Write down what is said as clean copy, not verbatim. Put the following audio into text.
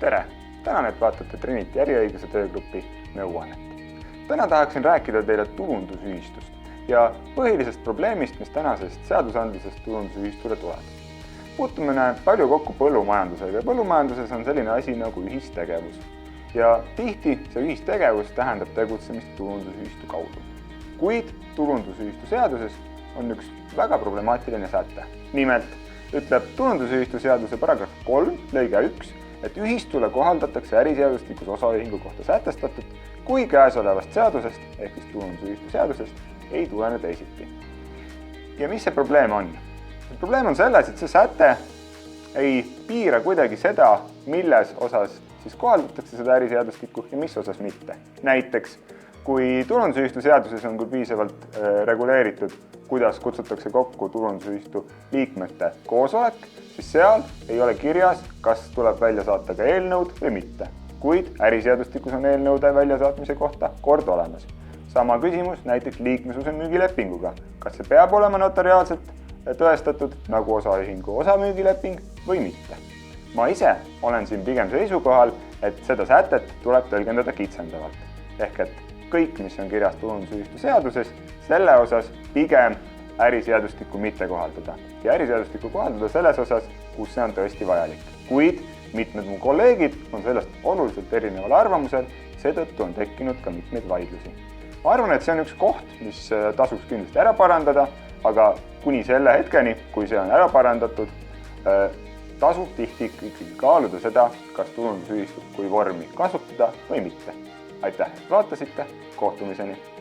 Tere! Tänan, et vaatate Trinity äriõiguse töögrupi nõuannet. Täna tahaksin rääkida teile tulundusühistust ja põhilisest probleemist, mis tänasest seadusandlusest tulundusühistule tuleb. Puutume palju kokku põllumajandusega ja põllumajanduses on selline asi nagu ühistegevus. Ja tihti see ühistegevus tähendab tegutsemist tulundusühistu kaudu. Kuid tulundusühistu seaduses on üks väga problemaatiline säte. Nimelt ütleb tulundusühistu seaduse paragrahv 3 lõige 1, et ühistule kohaldatakse äriseadustikus osaühingu kohta sätestatud, kui käesolevast seadusest ehk siis tulundusühistu seadusest ei tulene teisiti. Ja mis see probleem on? Probleem on selles, et see säte ei piira kuidagi seda, milles osas siis kohaldatakse seda äriseadustikku ja mis osas mitte. Näiteks, kui tulundusühistu seaduses on küll piisavalt reguleeritud, kuidas kutsutakse kokku tulundusühistu liikmete koosolek, siis seal ei ole kirjas, kas tuleb välja saata ka eelnõud või mitte. Kuid äriseadustikus on eelnõude väljasaatmise kohta kord olemas. Sama küsimus näiteks liikmesuse müügilepinguga. Kas see peab olema notariaalselt tõestatud nagu osaühingu osamüügileping või mitte? Ma ise olen siin pigem seisukohal, et seda sätet tuleb tõlgendada kitsendavalt. Ehk et kõik, mis on kirjas tulundusühistu seaduses, selle osas pigem äriseadustikku mitte kohaldada. Ja äriseadustikku kohaldada selles osas, kus see on tõesti vajalik. Kuid mitmed mu kolleegid on sellest oluliselt erineval arvamusel, seetõttu on tekkinud ka mitmeid vaidlusi. Ma arvan, et see on üks koht, mis tasuks kindlasti ära parandada, aga kuni selle hetkeni, kui see on ära parandatud, tasub tihti ikkagi kaaluda seda, kas tulundusühistut kui vormi kasutada või mitte. Aitäh, et vaatasite, kohtumiseni!